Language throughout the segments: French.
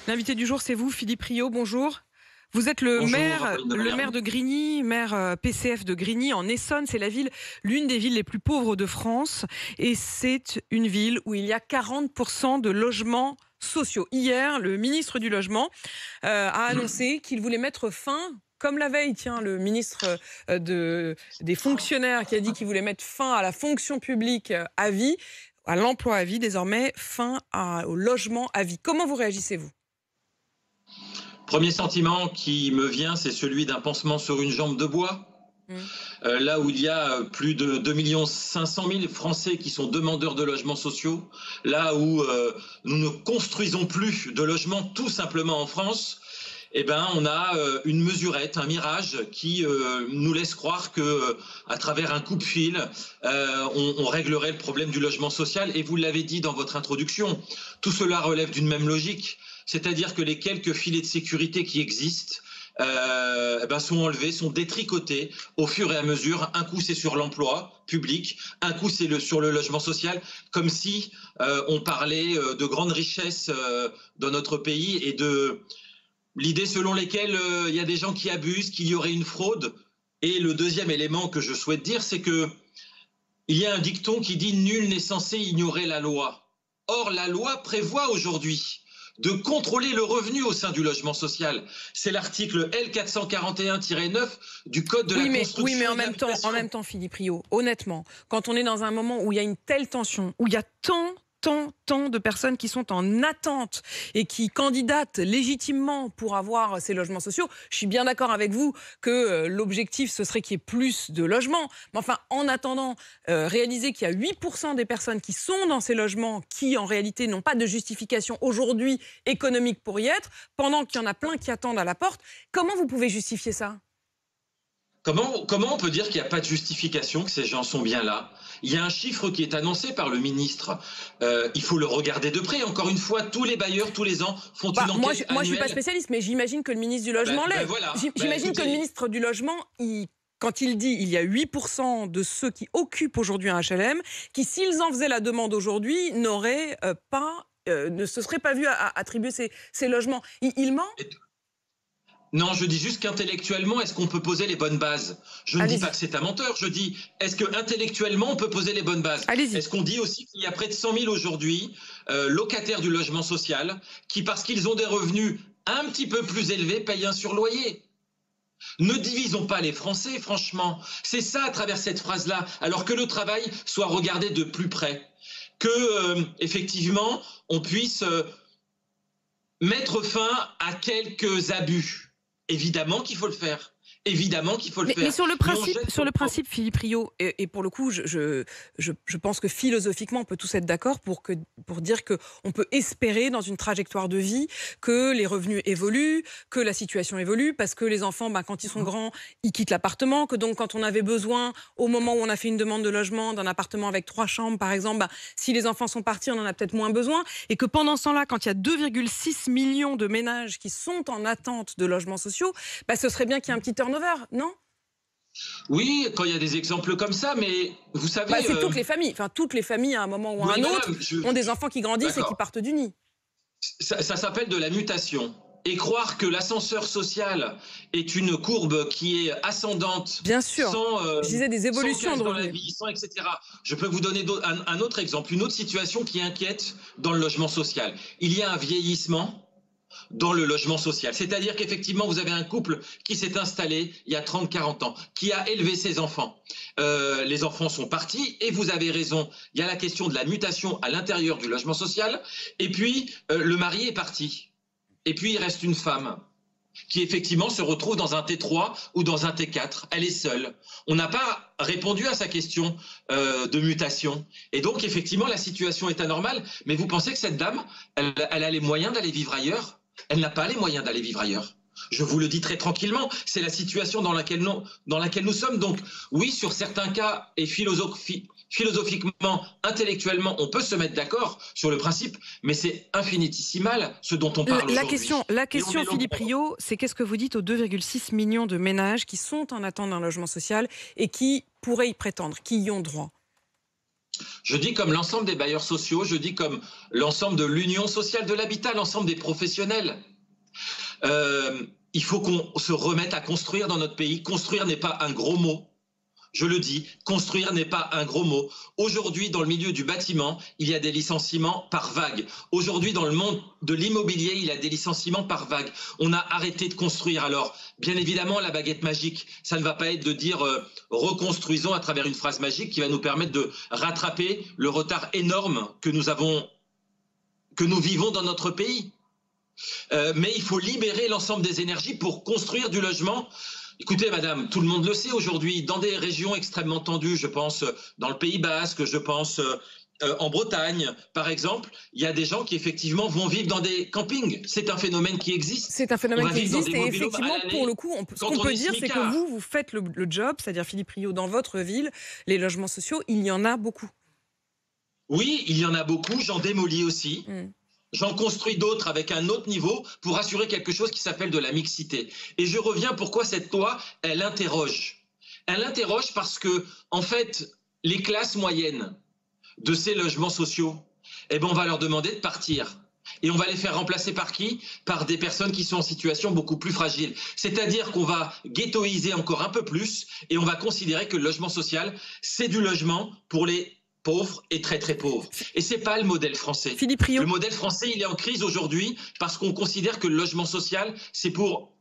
L'invité du jour, c'est vous, Philippe Rio. Bonjour. Vous êtes le Bonjour, maire, Apolline de le Malherbe. maire de Grigny, maire PCF de Grigny en Essonne. C'est l'une des villes les plus pauvres de France. Et c'est une ville où il y a 40% de logements sociaux. Hier, le ministre du Logement a annoncé qu'il voulait mettre fin, comme la veille, tiens, le ministre des fonctionnaires qui a dit qu'il voulait mettre fin à la fonction publique à vie, à l'emploi à vie, désormais fin au logement à vie. Comment vous réagissez-vous ? Premier sentiment qui me vient, c'est celui d'un pansement sur une jambe de bois. Mmh. Là où il y a plus de 2 500 000 Français qui sont demandeurs de logements sociaux, là où nous ne construisons plus de logements tout simplement en France, eh ben, on a une mesurette, un mirage qui nous laisse croire que, à travers un coup de fil, on réglerait le problème du logement social. Et vous l'avez dit dans votre introduction, tout cela relève d'une même logique. C'est-à-dire que les quelques filets de sécurité qui existent sont enlevés, sont détricotés au fur et à mesure. Un coup, c'est sur l'emploi public, un coup, c'est sur le logement social, comme si on parlait de grandes richesses dans notre pays et de l'idée selon laquelle il y a des gens qui abusent, qu'il y aurait une fraude. Et le deuxième élément que je souhaite dire, c'est que il y a un dicton qui dit « Nul n'est censé ignorer la loi ». Or, la loi prévoit aujourd'hui de contrôler le revenu au sein du logement social. C'est l'article L441-9 du Code de la construction. Oui, mais en même temps, Philippe Rio, honnêtement, quand on est dans un moment où il y a une telle tension, où il y a tant de personnes qui sont en attente et qui candidatent légitimement pour avoir ces logements sociaux, je suis bien d'accord avec vous que l'objectif, ce serait qu'il y ait plus de logements. Mais enfin, en attendant, réaliser qu'il y a 8% des personnes qui sont dans ces logements qui, en réalité, n'ont pas de justification aujourd'hui économique pour y être, pendant qu'il y en a plein qui attendent à la porte, comment vous pouvez justifier ça ? Comment on peut dire qu'il n'y a pas de justification, que ces gens sont bien là? Il y a un chiffre qui est annoncé par le ministre. Il faut le regarder de près. Encore une fois, tous les bailleurs, tous les ans, font une enquête moi, annuelle. je ne suis pas spécialiste, mais j'imagine que le ministre du Logement l'est. Voilà. J'imagine que le ministre du Logement, quand il dit il y a 8% de ceux qui occupent aujourd'hui un HLM, qui, s'ils en faisaient la demande aujourd'hui, n'auraient pas, ne se seraient pas vus attribuer ces logements. Il ment ? Non, je dis juste qu'intellectuellement, est-ce qu'on peut poser les bonnes bases? Je ne dis pas que c'est un menteur, je dis, est-ce qu'intellectuellement, on peut poser les bonnes bases? Est-ce qu'on dit aussi qu'il y a près de 100 000 aujourd'hui locataires du logement social qui, parce qu'ils ont des revenus un petit peu plus élevés, payent un surloyer? Ne divisons pas les Français, franchement. C'est ça à travers cette phrase-là, alors que le travail soit regardé de plus près. Que, effectivement, on puisse mettre fin à quelques abus. Évidemment qu'il faut le faire. Évidemment qu'il faut le faire. Mais sur le principe, Philippe Rio, et pour le coup, je pense que philosophiquement, on peut tous être d'accord pour dire qu'on peut espérer dans une trajectoire de vie que les revenus évoluent, que la situation évolue, parce que les enfants, quand ils sont grands, ils quittent l'appartement, que donc quand on avait besoin, au moment où on a fait une demande de logement, d'un appartement avec 3 chambres, par exemple, si les enfants sont partis, on en a peut-être moins besoin, et que pendant ce temps-là, quand il y a 2,6 millions de ménages qui sont en attente de logements sociaux, ce serait bien qu'il y ait un petit turnover. Non ? Oui, quand il y a des exemples comme ça, mais vous savez... c'est toutes les familles. Enfin, toutes les familles, à un moment ou à un autre, ont des enfants qui grandissent et qui partent du nid. Ça s'appelle de la mutation. Et croire que l'ascenseur social est une courbe qui est ascendante, bien sûr, je disais des évolutions sans dans la vie, sans etc. Je peux vous donner un autre exemple, une autre situation qui inquiète dans le logement social. Il y a un vieillissement dans le logement social. C'est-à-dire qu'effectivement, vous avez un couple qui s'est installé il y a 30-40 ans, qui a élevé ses enfants. Les enfants sont partis et vous avez raison. Il y a la question de la mutation à l'intérieur du logement social. Et puis, le mari est parti. Et puis, il reste une femme qui, effectivement, se retrouve dans un T3 ou dans un T4. Elle est seule. On n'a pas répondu à sa question de mutation. Et donc, effectivement, la situation est anormale. Mais vous pensez que cette dame, elle a les moyens d'aller vivre ailleurs ? Elle n'a pas les moyens d'aller vivre ailleurs. Je vous le dis très tranquillement, c'est la situation dans laquelle nous sommes. Donc oui, sur certains cas, et philosophiquement, intellectuellement, on peut se mettre d'accord sur le principe, mais c'est infinitésimal ce dont on parle aujourd'hui. La question, Philippe Rio, c'est qu'est-ce que vous dites aux 2,6 millions de ménages qui sont en attente d'un logement social et qui pourraient y prétendre, qui y ont droit? Je dis comme l'ensemble des bailleurs sociaux, je dis comme l'ensemble de l'union sociale de l'habitat, l'ensemble des professionnels. Il faut qu'on se remette à construire dans notre pays. Construire n'est pas un gros mot. Je le dis, construire n'est pas un gros mot. Aujourd'hui, dans le milieu du bâtiment, il y a des licenciements par vague. Aujourd'hui, dans le monde de l'immobilier, il y a des licenciements par vague. On a arrêté de construire. Alors, bien évidemment, la baguette magique, ça ne va pas être de dire reconstruisons à travers une phrase magique qui va nous permettre de rattraper le retard énorme que nous vivons dans notre pays. Mais il faut libérer l'ensemble des énergies pour construire du logement. Écoutez, madame, tout le monde le sait aujourd'hui, dans des régions extrêmement tendues, je pense dans le Pays Basque, je pense en Bretagne, par exemple, il y a des gens qui effectivement vont vivre dans des campings. C'est un phénomène qui existe. C'est un phénomène qui existe et effectivement, pour le coup, ce qu'on peut dire, c'est que vous faites le job, c'est-à-dire Philippe Rio, dans votre ville, les logements sociaux, il y en a beaucoup. Oui, il y en a beaucoup, j'en démolis aussi. J'en construis d'autres avec un autre niveau pour assurer quelque chose qui s'appelle de la mixité. Et je reviens pourquoi cette loi, elle interroge. Elle interroge parce que, en fait, les classes moyennes de ces logements sociaux, eh ben, on va leur demander de partir. Et on va les faire remplacer par qui? Par des personnes qui sont en situation beaucoup plus fragile. C'est-à-dire qu'on va ghettoiser encore un peu plus et on va considérer que le logement social, c'est du logement pour les pauvres et très très pauvres. Et c'est pas le modèle français. Philippe Rio. Le modèle français, il est en crise aujourd'hui parce qu'on considère que le logement social,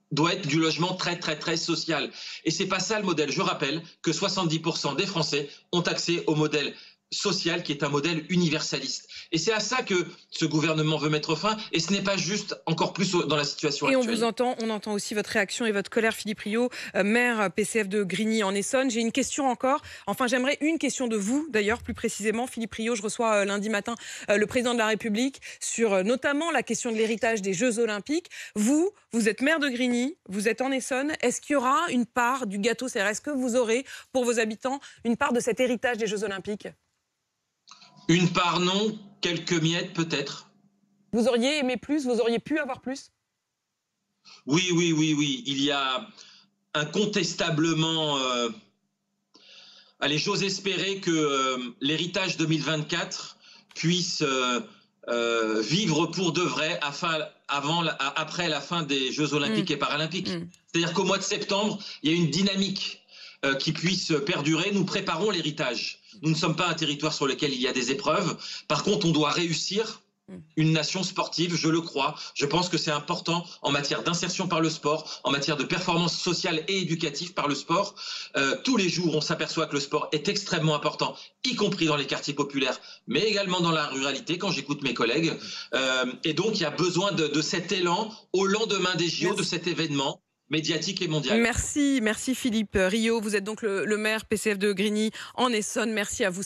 doit être du logement très très très social. Et c'est pas ça le modèle. Je rappelle que 70% des Français ont accès au modèle social qui est un modèle universaliste. Et c'est à ça que ce gouvernement veut mettre fin, et ce n'est pas juste encore plus dans la situation actuelle. Et on entend aussi votre réaction et votre colère, Philippe Rio, maire PCF de Grigny en Essonne. J'ai une question encore, j'aimerais une question de vous d'ailleurs, plus précisément. Philippe Rio, je reçois lundi matin le président de la République sur notamment la question de l'héritage des Jeux Olympiques. Vous êtes maire de Grigny, vous êtes en Essonne. Est-ce qu'il y aura une part du gâteau? C'est-à-dire, est-ce que vous aurez pour vos habitants une part de cet héritage des Jeux Olympiques? Une part non, quelques miettes peut-être. Vous auriez aimé plus? Vous auriez pu avoir plus? Oui. Il y a incontestablement... Allez, j'ose espérer que l'héritage 2024 puisse vivre pour de vrai après la fin des Jeux Olympiques et Paralympiques. C'est-à-dire qu'au mois de septembre, il y a une dynamique qui puisse perdurer. Nous préparons l'héritage. Nous ne sommes pas un territoire sur lequel il y a des épreuves. Par contre, on doit réussir une nation sportive, je le crois. Je pense que c'est important en matière d'insertion par le sport, en matière de performance sociale et éducative par le sport. Tous les jours, on s'aperçoit que le sport est extrêmement important, y compris dans les quartiers populaires, mais également dans la ruralité, quand j'écoute mes collègues. Et donc, il y a besoin de cet élan au lendemain des JO, de cet événement médiatique et mondial. Merci Philippe Rio. Vous êtes donc le maire PCF de Grigny en Essonne. Merci à vous.